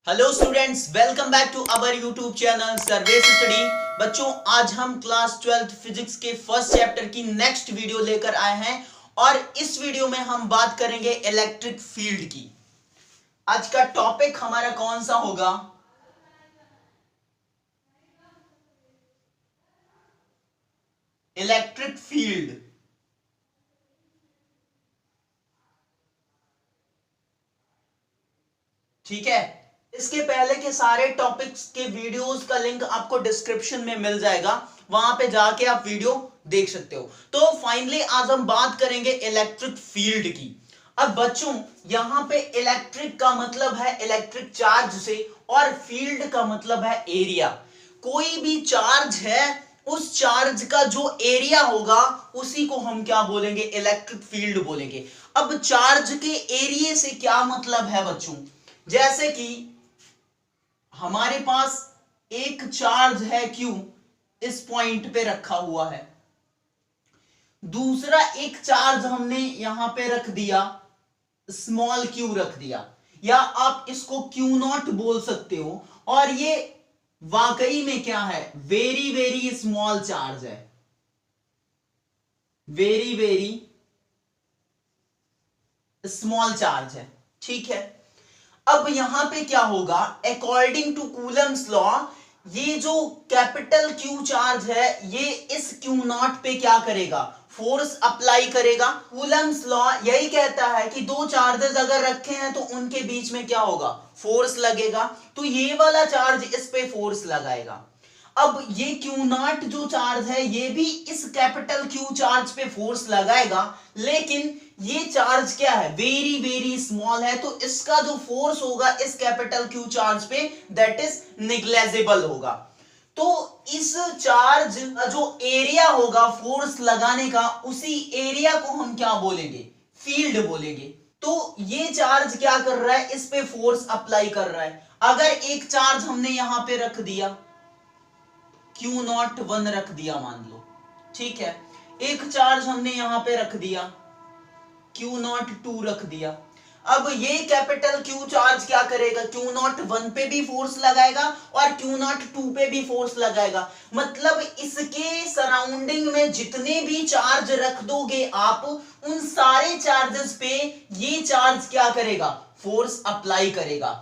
Hello students, welcome back to our YouTube channel Sarvesh study. बच्चों, आज हम क्लास 12th फिजिक्स के फर्स्ट चैप्टर की नेक्स्ट वीडियो लेकर आए हैं और इस वीडियो में हम बात करेंगे इलेक्ट्रिक फील्ड की। आज का टॉपिक हमारा कौन सा होगा? Electric field. ठीक है, इसके पहले के सारे टॉपिक्स के वीडियोस का लिंक आपको डिस्क्रिप्शन में मिल जाएगा, वहां पे जाके आप वीडियो देख सकते हो। तो फाइनली आज हम बात करेंगे इलेक्ट्रिक फील्ड की। अब बच्चों, यहां पे इलेक्ट्रिक का मतलब है इलेक्ट्रिक चार्ज से और फील्ड का मतलब है एरिया। कोई भी चार्ज है, उस चार्ज का जो एरिया होगा उसी को हम क्या बोलेंगे? इलेक्ट्रिक फील्ड बोलेंगे। अब चार्ज के एरिया से क्या मतलब है बच्चों? जैसे कि हमारे पास एक चार्ज है Q, इस पॉइंट पे रखा हुआ है। दूसरा एक चार्ज हमने यहां पे रख दिया, स्मॉल q रख दिया, या आप इसको Q0 बोल सकते हो। और ये वाकई में क्या है? वेरी वेरी स्मॉल चार्ज है, वेरी वेरी स्मॉल चार्ज है। ठीक है, अब यहां पे क्या होगा? अकॉर्डिंग टू कूलम्स लॉ, ये जो कैपिटल Q चार्ज है, ये इस Q0 पे क्या करेगा? फोर्स अप्लाई करेगा। कूलम्स लॉ यही कहता है कि दो चार्जेस अगर रखे हैं तो उनके बीच में क्या होगा? फोर्स लगेगा। तो ये वाला चार्ज इस पे फोर्स लगाएगा। अब ये Q0 जो चार्ज है, ये भी इस कैपिटल Q चार्ज पे फोर्स लगाएगा, लेकिन ये चार्ज क्या है? वेरी वेरी स्मॉल है, तो इसका जो फोर्स होगा इस कैपिटल Q चार्ज पे, दैट इज निग्लेजिबल होगा। तो इस चार्ज का जो एरिया होगा फोर्स लगाने का, उसी एरिया को हम क्या बोलेंगे? फील्ड बोलेंगे। तो ये चार्ज क्या कर रहा है? इस पे फोर्स अप्लाई कर रहा है। अगर एक चार्ज हमने यहां पे रख दिया, Q01 रख दिया मान लो, ठीक है। एक चार्ज हमने यहां पे रख दिया, Q02 रख दिया। अब ये कैपिटल Q चार्ज क्या करेगा? Q01 पे भी फोर्स लगाएगा और Q02 पे भी फोर्स लगाएगा। मतलब इसके सराउंडिंग में जितने भी चार्ज रख दोगे आप, उन सारे चार्जेस पे ये चार्ज क्या करेगा? फोर्स अप्लाई करेगा।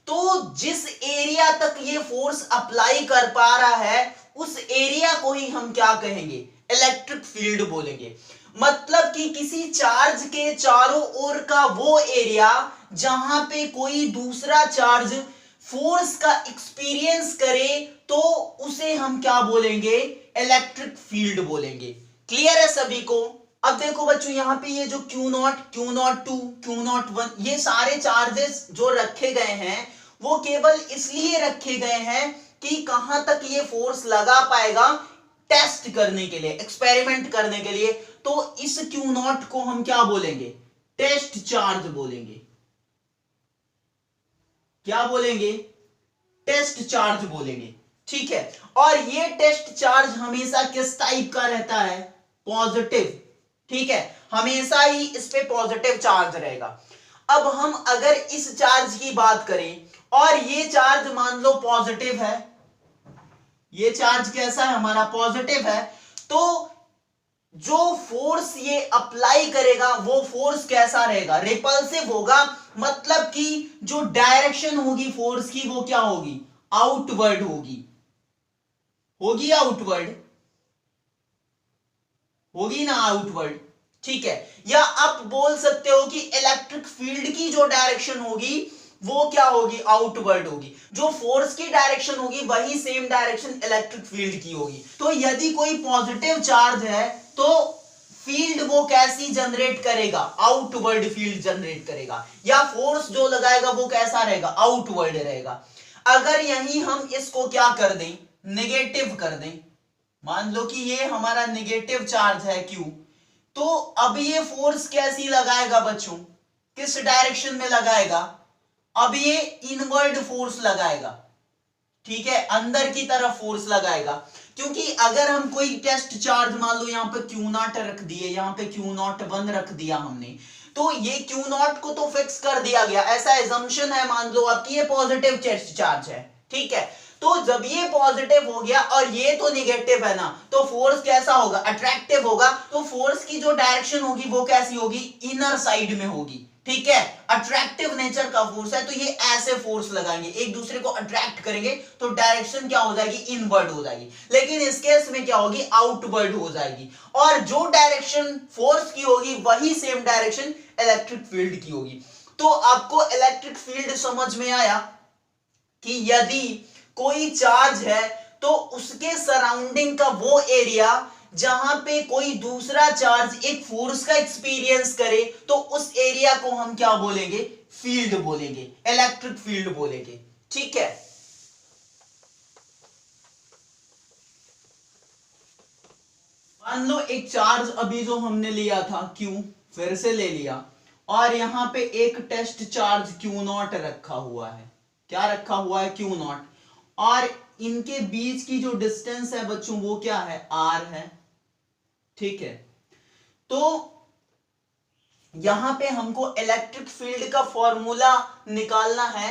तो जिस एरिया तक ये फोर्स अप्लाई कर पा रहा है, उस एरिया को ही हम क्या कहेंगे? इलेक्ट्रिक फील्ड बोलेंगे। मतलब कि किसी चार्ज के चारों ओर का वो एरिया जहां पे कोई दूसरा चार्ज फोर्स का एक्सपीरियंस करे, तो उसे हम क्या बोलेंगे? इलेक्ट्रिक फील्ड बोलेंगे। क्लियर है सभी को? अब देखो बच्चों, यहां पे ये जो Q0, Q02, Q01, ये सारे चार्जेस जो रखे गए हैं, वो केवल इसलिए रखे गए हैं कि कहां तक ये फोर्स लगा पाएगा, टेस्ट करने के लिए, एक्सपेरिमेंट करने के लिए। तो इस Q0 को हम क्या बोलेंगे? टेस्ट चार्ज बोलेंगे। क्या बोलेंगे? टेस्ट चार्ज बोलेंगे। ठीक है, और ये टेस्ट चार्ज हमेशा किस टाइप का रहता है? पॉजिटिव। ठीक है, हमेशा ही इस पे पॉजिटिव चार्ज रहेगा। अब हम अगर इस चार्ज की बात करें और ये चार्ज मान लो पॉजिटिव है, ये चार्ज कैसा है हमारा? पॉजिटिव है। तो जो फोर्स ये अप्लाई करेगा, वो फोर्स कैसा रहेगा? रिपल्सिव होगा। मतलब कि जो डायरेक्शन होगी फोर्स की, वो क्या होगी? आउटवर्ड होगी। होगी आउटवर्ड, होगी ना आउटवर्ड। ठीक है, या आप बोल सकते हो कि इलेक्ट्रिक फील्ड की जो डायरेक्शन होगी वो क्या होगी? आउटवर्ड होगी। जो फोर्स की डायरेक्शन होगी वही सेम डायरेक्शन इलेक्ट्रिक फील्ड की होगी। तो यदि कोई पॉजिटिव चार्ज है तो फील्ड वो कैसी जनरेट करेगा? आउटवर्ड फील्ड जनरेट करेगा। या फोर्स जो लगाएगा वो कैसा रहेगा? आउटवर्ड रहेगा। अगर यही हम इसको क्या कर दें? नेगेटिव कर दें, मान लो कि ये हमारा नेगेटिव चार्ज है Q, तो अब ये फोर्स कैसी लगाएगा बच्चों? किस डायरेक्शन में लगाएगा? अब ये इनवर्ड फोर्स लगाएगा। ठीक है, अंदर की तरफ फोर्स लगाएगा। क्योंकि अगर हम कोई टेस्ट चार्ज मान लो यहां पे Q0 रख दिए, यहां पे Q01 रख दिया हमने, तो ये क्यू नॉट को तो फिक्स कर दिया गया, ऐसा एजम्पशन है, मान लो आपकी ये पॉजिटिव चार्ज है, ठीक है। तो जब ये पॉजिटिव हो गया और ये तो निगेटिव है ना, तो फोर्स कैसा होगा, अट्रैक्टिव होगा। तो फोर्स की जो डायरेक्शन होगी वो कैसी होगी, इनर साइड में होगी, ठीक है। अट्रैक्टिव नेचर का फोर्स है, तो ये ऐसे फोर्स लगाएंगे, एक दूसरे को अट्रैक्ट करेंगे, तो डायरेक्शन क्या हो जाएगी, इनवर्ड हो जाएगी। लेकिन इस केस में क्या होगी, आउटवर्ड हो जाएगी। और जो डायरेक्शन फोर्स की होगी वही सेम डायरेक्शन इलेक्ट्रिक फील्ड की होगी। तो आपको इलेक्ट्रिक फील्ड समझ में आया कि यदि कोई चार्ज है तो उसके सराउंडिंग का वो एरिया जहां पे कोई दूसरा चार्ज एक फोर्स का एक्सपीरियंस करे, तो उस एरिया को हम क्या बोलेंगे, फील्ड बोलेंगे, इलेक्ट्रिक फील्ड बोलेंगे, ठीक है। मान लो एक चार्ज अभी जो हमने लिया था Q, फिर से ले लिया, और यहां पे एक टेस्ट चार्ज Q0 रखा हुआ है। क्या रखा हुआ है, Q0, और इनके बीच की जो डिस्टेंस है बच्चों वो क्या है, R है, ठीक है। तो यहां पे हमको इलेक्ट्रिक फील्ड का फॉर्मूला निकालना है।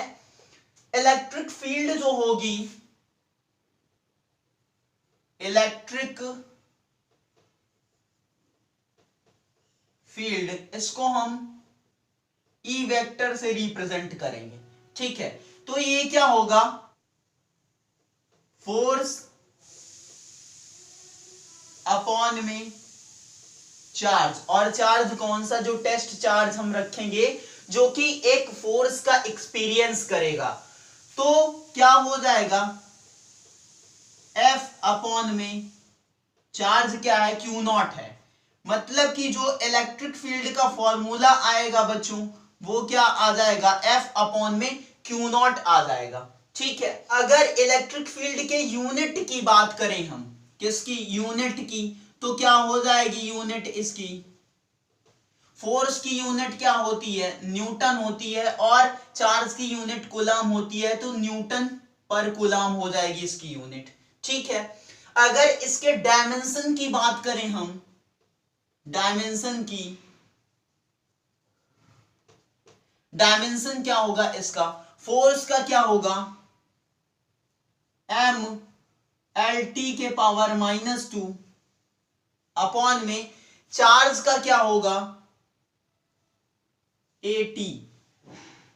इलेक्ट्रिक फील्ड जो होगी, इलेक्ट्रिक फील्ड, इसको हम E वेक्टर से रिप्रेजेंट करेंगे, ठीक है। तो ये क्या होगा, फोर्स अपॉन में चार्ज, और चार्ज कौन सा, जो टेस्ट चार्ज हम रखेंगे जो कि एक फोर्स का एक्सपीरियंस करेगा, तो क्या हो जाएगा, F अपॉन में चार्ज क्या है, Q0 है। मतलब कि जो इलेक्ट्रिक फील्ड का फॉर्मूला आएगा बच्चों वो क्या आ जाएगा, F अपॉन में Q0 आ जाएगा, ठीक है। अगर इलेक्ट्रिक फील्ड के यूनिट की बात करें हम, किसकी, यूनिट की, तो क्या हो जाएगी यूनिट इसकी, फोर्स की यूनिट क्या होती है, न्यूटन होती है, और चार्ज की यूनिट कूलम होती है, तो न्यूटन पर कूलम हो जाएगी इसकी यूनिट, ठीक है। अगर इसके डायमेंशन की बात करें हम, डायमेंशन की, डायमेंशन क्या होगा इसका, फोर्स का क्या होगा, m LT के पावर -2 अपॉन में चार्ज का क्या होगा, AT,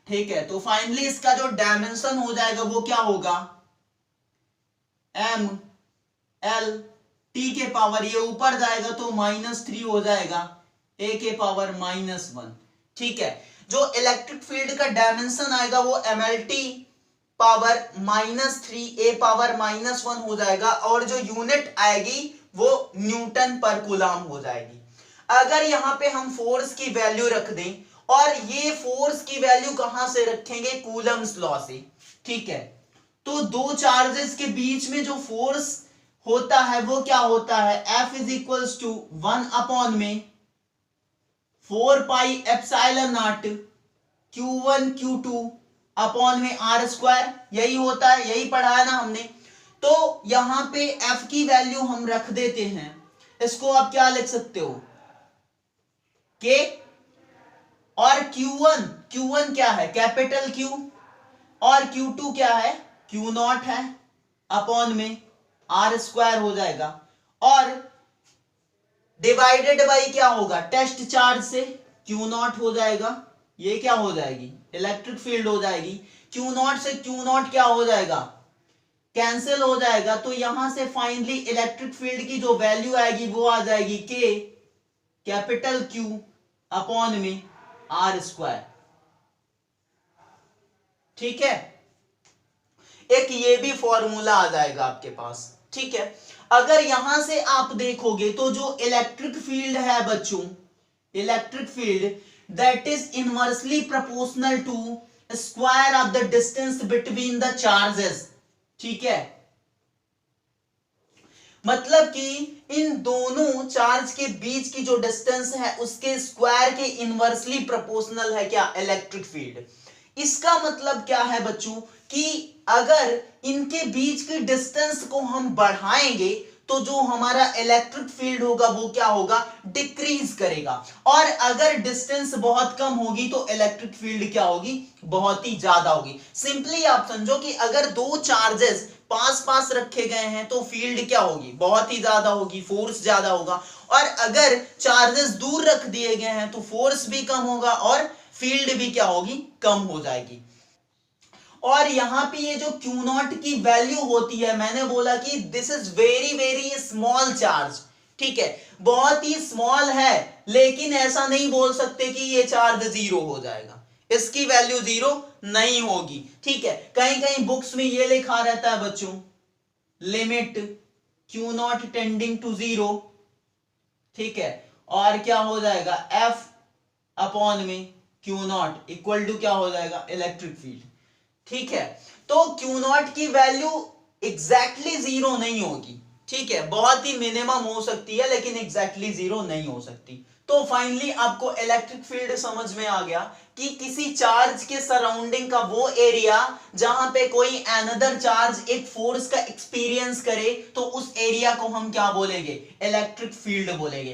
ठीक है। तो फाइनली इसका जो डायमेंशन हो जाएगा वो क्या होगा, m LT के पावर, ये ऊपर जाएगा तो -3 हो जाएगा, A के पावर -1, ठीक है। जो इलेक्ट्रिक फील्ड का डायमेंशन आएगा वो MLT पावर -3 A पावर -1 हो जाएगा, और जो यूनिट आएगी वो न्यूटन पर कूलम हो जाएगी। अगर यहां पे हम फोर्स की वैल्यू रख दें, और ये फोर्स की वैल्यू कहां से रखेंगे, कूलम्स लॉ से, ठीक है। तो दो चार्जेस के बीच में जो फोर्स होता है वो क्या होता है, F is equals to 1 upon में 4 pi epsilon not Q1 Q2 upon में R², यही होता है, यही पढ़ा है ना हमने। तो यहां पे F की वैल्यू हम रख देते हैं, इसको आप क्या लिख सकते हो, K, और Q1 क्या है, कैपिटल Q, और Q2 क्या है, Q0 है, अपॉन में R² हो जाएगा, और डिवाइडेड बाई क्या होगा, टेस्ट चार्ज से Q0 हो जाएगा, ये क्या हो जाएगी, इलेक्ट्रिक फील्ड हो जाएगी। Q0 से Q0 क्या हो जाएगा, कैंसिल हो जाएगा, तो यहां से फाइनली इलेक्ट्रिक फील्ड की जो वैल्यू आएगी वो आ जाएगी K कैपिटल Q अपॉन में R², ठीक है। एक ये भी फॉर्मूला आ जाएगा आपके पास, ठीक है। अगर यहां से आप देखोगे तो जो इलेक्ट्रिक फील्ड है बच्चों, electric field that is inversely proportional to square of the distance between the charges, ठीक है। मतलब कि इन दोनों चार्ज के बीच की जो डिस्टेंस है उसके स्क्वायर के इनवर्सली प्रोपोर्शनल है क्या, इलेक्ट्रिक फील्ड। इसका मतलब क्या है बच्चों कि अगर इनके बीच की डिस्टेंस को हम बढ़ाएंगे तो जो हमारा इलेक्ट्रिक फील्ड होगा वो क्या होगा, डिक्रीज करेगा। और अगर डिस्टेंस बहुत कम होगी तो इलेक्ट्रिक फील्ड क्या होगी, बहुत ही ज्यादा होगी। सिंपली आप समझो कि अगर दो चार्जेस पास पास रखे गए हैं तो फील्ड क्या होगी, बहुत ही ज्यादा होगी, फोर्स ज्यादा होगा। और अगर चार्जेस दूर रख दिए गए हैं तो फोर्स भी कम होगा और फील्ड भी क्या होगी, कम हो जाएगी। और यहां पे ये जो Q नॉट की वैल्यू होती है, मैंने बोला कि this is very very small charge, ठीक है, बहुत ही स्मॉल है, लेकिन ऐसा नहीं बोल सकते कि ये चार्ज जीरो हो जाएगा, इसकी वैल्यू जीरो नहीं होगी, ठीक है। कहीं कहीं बुक्स में ये लिखा रहता है बच्चों, limit Q not tending to zero, ठीक है, और क्या हो जाएगा, F अपॉन में Q नॉट इक्वल टू क्या हो जाएगा, इलेक्ट्रिक फील्ड, ठीक है। तो Q नॉट की वैल्यू एग्जैक्टली जीरो नहीं होगी, ठीक है, बहुत ही मिनिमम हो सकती है लेकिन एग्जैक्टली जीरो नहीं हो सकती। तो फाइनली आपको इलेक्ट्रिक फील्ड समझ में आ गया कि किसी चार्ज के सराउंडिंग का वो एरिया जहां पे कोई अनदर चार्ज एक फोर्स का एक्सपीरियंस करे तो उस एरिया को हम क्या बोलेंगे, इलेक्ट्रिक फील्ड बोलेंगे।